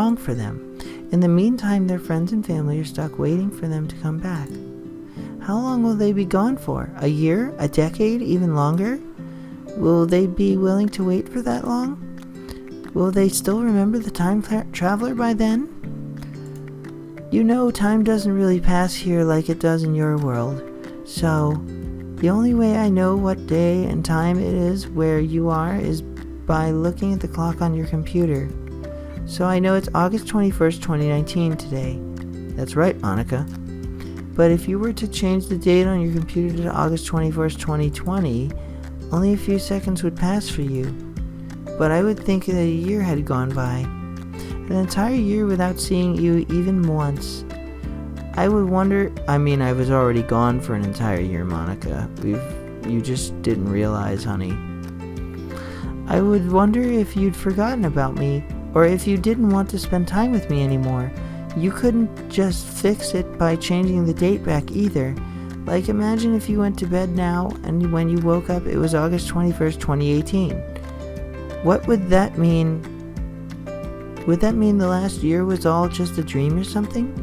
wrong for them. In the meantime, their friends and family are stuck waiting for them to come back. How long will they be gone for? A year? A decade? Even longer? Will they be willing to wait for that long? Will they still remember the time traveler by then? You know, time doesn't really pass here like it does in your world. So, the only way I know what day and time it is where you are is by looking at the clock on your computer. So I know it's August 21st, 2019 today. That's right, Monika. But if you were to change the date on your computer to August 21st, 2020, only a few seconds would pass for you. But I would think that a year had gone by. An entire year without seeing you even once. I would wonder, I was already gone for an entire year, Monika. You just didn't realize, honey. I would wonder if you'd forgotten about me, or if you didn't want to spend time with me anymore. You couldn't just fix it by changing the date back either. Like, imagine if you went to bed now, and when you woke up it was August 21st, 2018. What would that mean? Would that mean the last year was all just a dream or something?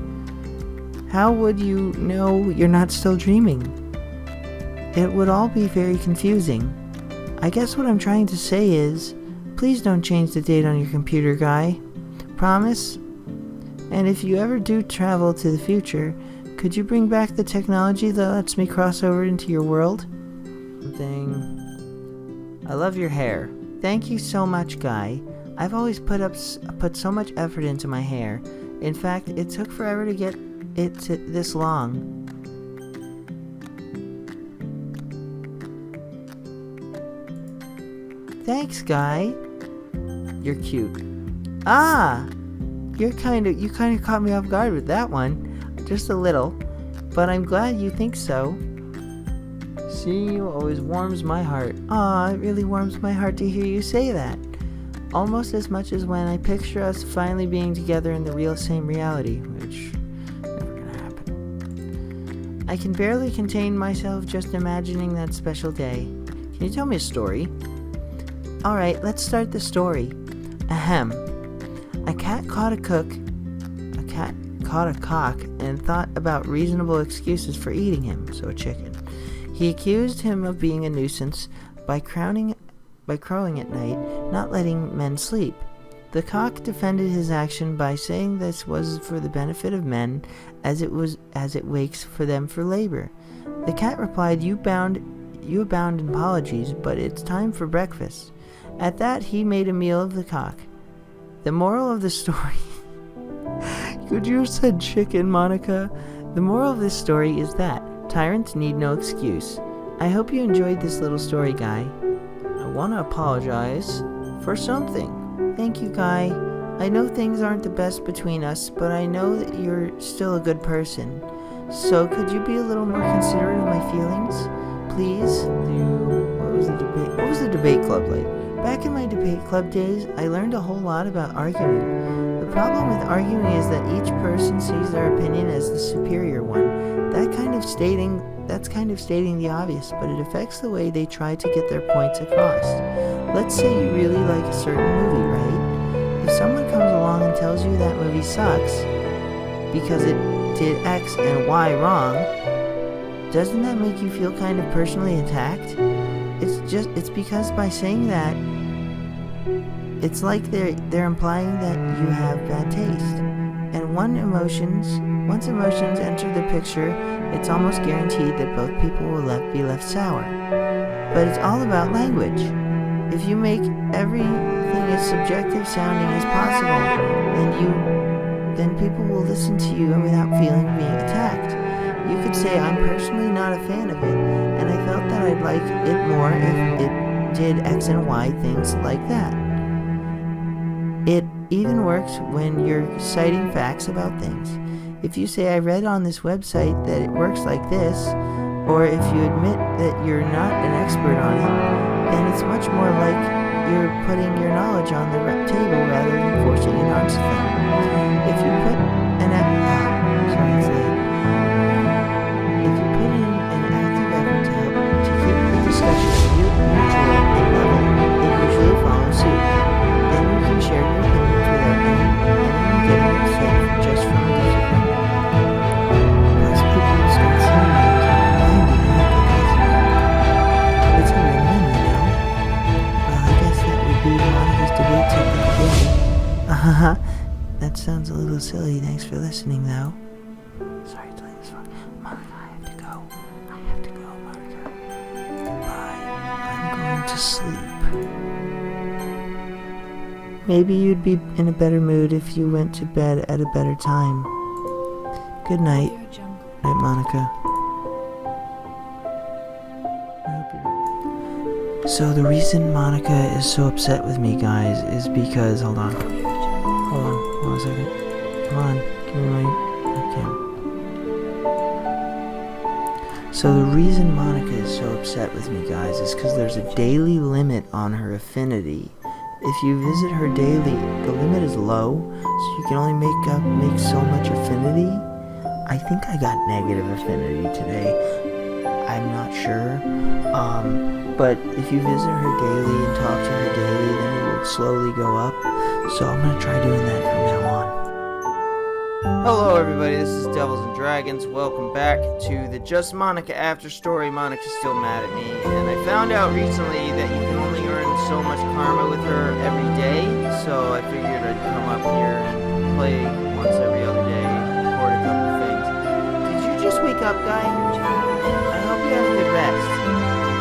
How would you know you're not still dreaming? It would all be very confusing. I guess what I'm trying to say is, please don't change the date on your computer, guy. Promise? And if you ever do travel to the future, could you bring back the technology that lets me cross over into your world? I love your hair. Thank you so much, guy. I've always put so much effort into my hair. In fact, it took forever to get it to this long. Thanks, guy. You're cute. Ah! You kind of caught me off guard with that one. Just a little. But I'm glad you think so. Seeing you always warms my heart. Aw, it really warms my heart to hear you say that. Almost as much as when I picture us finally being together in the real same reality, which never gonna happen. I can barely contain myself just imagining that special day. Can you tell me a story? Alright, let's start the story. Ahem. A cat caught a cock and thought about reasonable excuses for eating him, so a chicken. He accused him of being a nuisance by crowing at night, not letting men sleep. The cock defended his action by saying this was for the benefit of men, as it wakes for them for labor. The cat replied, You abound in apologies, but it's time for breakfast. At that, he made a meal of the cock. The moral of the story... Could you have said chicken, Monika? The moral of this story is that tyrants need no excuse. I hope you enjoyed this little story, guy. I want to apologize for something. Thank you, Guy. I know things aren't the best between us, but I know that you're still a good person. So could you be a little more considerate of my feelings? Please? What was the debate club like? Back in my debate club days, I learned a whole lot about arguing. The problem with arguing is that each person sees their opinion as the superior one. That's kind of stating the obvious, but it affects the way they try to get their points across. Let's say you really like a certain movie, right? If someone comes along and tells you that movie sucks because it did X and Y wrong, doesn't that make you feel kind of personally attacked? It's because by saying that, it's like they're implying that you have bad taste. And once emotions enter the picture, it's almost guaranteed that both people will be left sour. But it's all about language. If you make everything as subjective sounding as possible, then people will listen to you without feeling being attacked. You could say, I'm personally not a fan of it, and I felt that I'd like it more if it did X and Y things like that. It even works when you're citing facts about things. If you say, I read on this website that it works like this, or if you admit that you're not an expert on it, then it's much more like you're putting your knowledge on the table rather than forcing it onto them. If you put in an active effort to help to keep the discussion mutual and level, it usually follows suit. Then you can share your opinions without any Monika's debate took the day. That sounds a little silly. Thanks for listening, though. Sorry to play this one. Monika, I have to go. I have to go, Monika. Goodbye. I'm going to sleep. Maybe you'd be in a better mood if you went to bed at a better time. Good night. Night, Monika. So the reason Monika is so upset with me, guys, is because... Hold on a second. Come on, give me my camera. So the reason Monika is so upset with me, guys, is because there's a daily limit on her affinity. If you visit her daily, the limit is low, so you can only make so much affinity. I think I got negative affinity today. I'm not sure. But if you visit her daily and talk to her daily, then it will slowly go up. So I'm going to try doing that from now on. Hello everybody, this is Devils and Dragons. Welcome back to the Just Monika After Story. Monika's still mad at me, and I found out recently that you can only earn so much karma with her every day. So I figured I'd come up here and play once every other day, record a couple things. Did you just wake up, guy? I hope you have a good rest.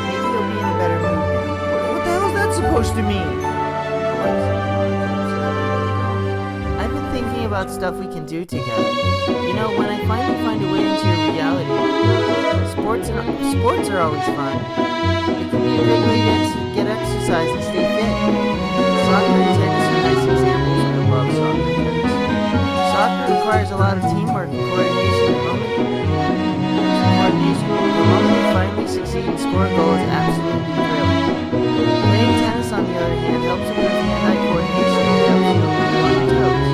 Maybe you'll be in a better mood now. What the hell is that supposed to mean? I've been thinking about stuff we can do together. You know, when I finally find a way into your reality, sports are always fun. It can be a great way to get exercise and stay fit. Soccer and tennis are nice examples, and I love soccer and tennis. Soccer requires a lot of teamwork and coordination. The moment you finally succeed and score a goal is absolutely thrilling. Playing tennis, on the other hand, helps improve hand-eye coordination and helps you move on your toes.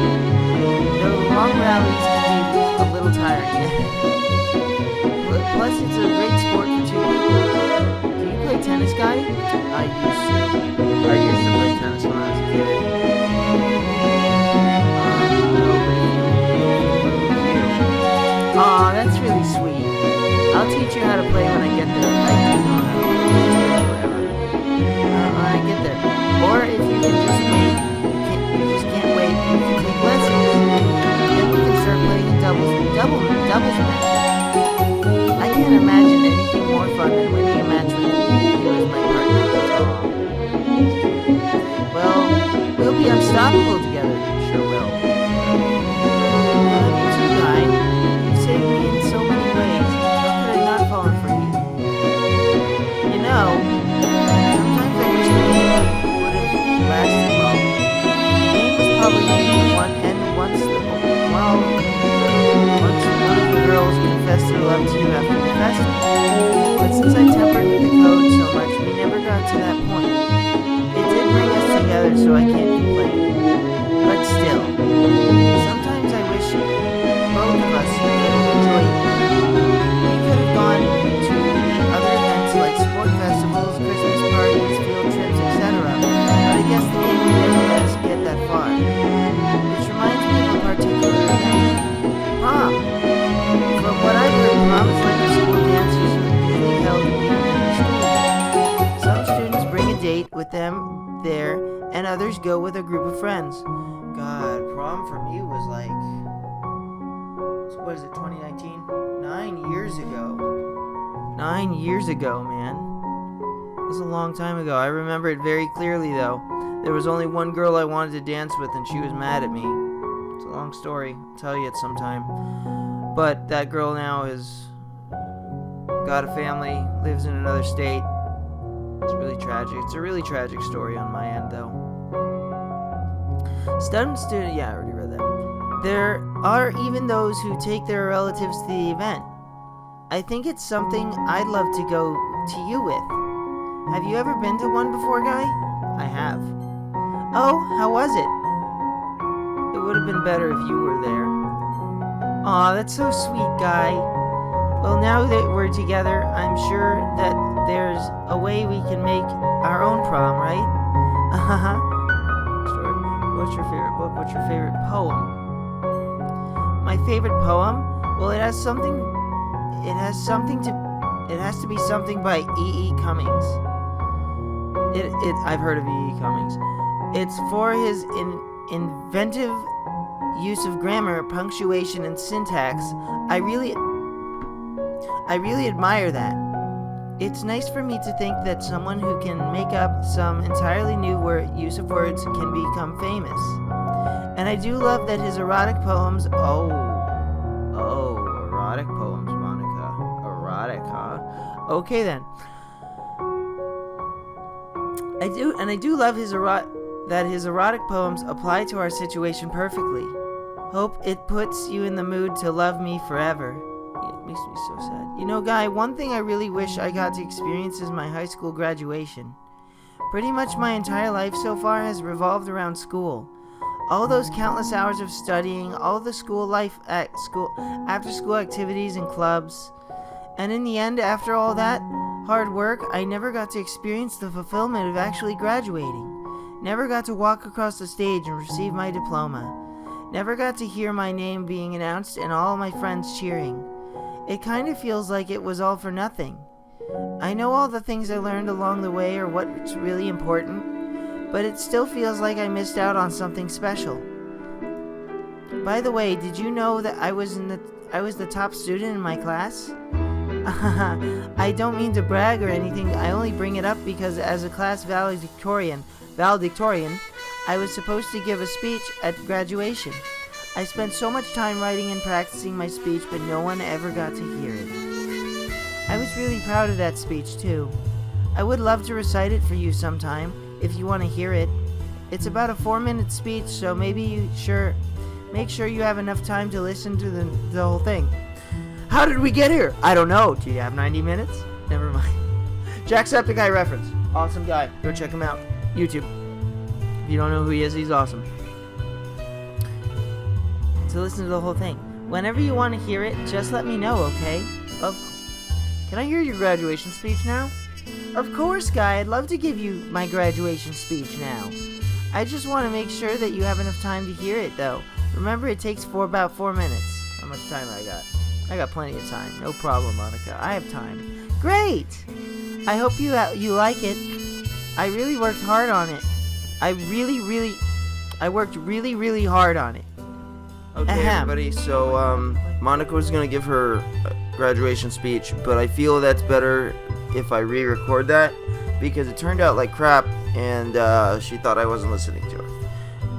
Though long rallies can be a little tiring. Plus, it's a great sport for two people. Do you play tennis, guy? I used to play tennis when I was a kid. Aw, that's really sweet. I'll teach you how to play when I get there. I do know how to play forever. When I get there. Or if you can just wait, you just can't wait, you can take lessons. Then we can start playing in doubles matches. I can't imagine anything more fun than winning a match with you as my partner. Well, we'll be unstoppable together. Sure will. You too, guy. You've saved me in so many ways. Falling for you. You know, sometimes I wish the game would have lasted long. The game was probably needed one, and once one of the girls confessed her love to you after the festival. But since I tempered the code so much, we never got to that point. It did bring us together, so I can't complain. But still, sometimes I wish both of us could have enjoyed it. Gone to other events like sport festivals, Christmas parties, field trips, etc. But I guess the game would never let us get that far. Which reminds me of a particular event. Prom. From what I've heard, prom is like a school dance usually held in the school. Some students bring a date with them there, and others go with a group of friends. God, prom for me was like... What is it, 2019? 9 years ago. 9 years ago, man. It was a long time ago. I remember it very clearly, though. There was only one girl I wanted to dance with, and she was mad at me. It's a long story. I'll tell you it sometime. But that girl now has got a family, lives in another state. It's really tragic. It's a really tragic story on my end, though. Student, yeah, I already read that. There are even those who take their relatives to the event. I think it's something I'd love to go to you with. Have you ever been to one before, Guy? I have. Oh, how was it? It would have been better if you were there. Aw, that's so sweet, Guy. Well, now that we're together, I'm sure that there's a way we can make our own prom, right? What's your favorite book? What's your favorite poem? My favorite poem? Well, it has to be something by E.E. Cummings. I've heard of E.E. Cummings. It's for his inventive use of grammar, punctuation, and syntax. I really admire that. It's nice for me to think that someone who can make up some entirely new use of words can become famous. And I do love that his erotic poems... erotic poems, Monika. Erotic, huh? Okay then. I do love that his erotic poems apply to our situation perfectly. Hope it puts you in the mood to love me forever. It makes me so sad. You know, Guy, one thing I really wish I got to experience is my high school graduation. Pretty much my entire life so far has revolved around school. All those countless hours of studying, all the school life at school, after school activities and clubs. And in the end, after all that hard work, I never got to experience the fulfillment of actually graduating. Never got to walk across the stage and receive my diploma. Never got to hear my name being announced and all my friends cheering. It kind of feels like it was all for nothing. I know all the things I learned along the way are what's really important, but it still feels like I missed out on something special. By the way, did you know that I was the top student in my class? I don't mean to brag or anything. I only bring it up because as a class valedictorian, I was supposed to give a speech at graduation. I spent so much time writing and practicing my speech, but no one ever got to hear it. I was really proud of that speech, too. I would love to recite it for you sometime, if you want to hear it. It's about a 4-minute speech, so make sure you have enough time to listen to the whole thing. How did we get here? I don't know. Do you have 90 minutes? Never mind. Jacksepticeye reference. Awesome guy. Go check him out. YouTube. If you don't know who he is, he's awesome. To listen to the whole thing. Whenever you want to hear it, just let me know, okay? Can I hear your graduation speech now? Of course, Guy. I'd love to give you my graduation speech now. I just want to make sure that you have enough time to hear it, though. Remember, it takes about 4 minutes. How much time I got? I got plenty of time. No problem, Monika. I have time. Great! I hope you like it. I really worked hard on it. I worked really hard on it. Okay, everybody, so, Monika was gonna give her graduation speech, but I feel that's better if I re-record that, because it turned out like crap, and, she thought I wasn't listening to her.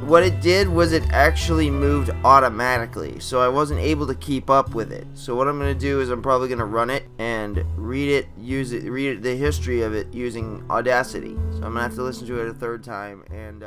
What it did was it actually moved automatically, so I wasn't able to keep up with it. So what I'm gonna do is I'm probably gonna run it and read the history of it using Audacity. So I'm gonna have to listen to it a third time, and,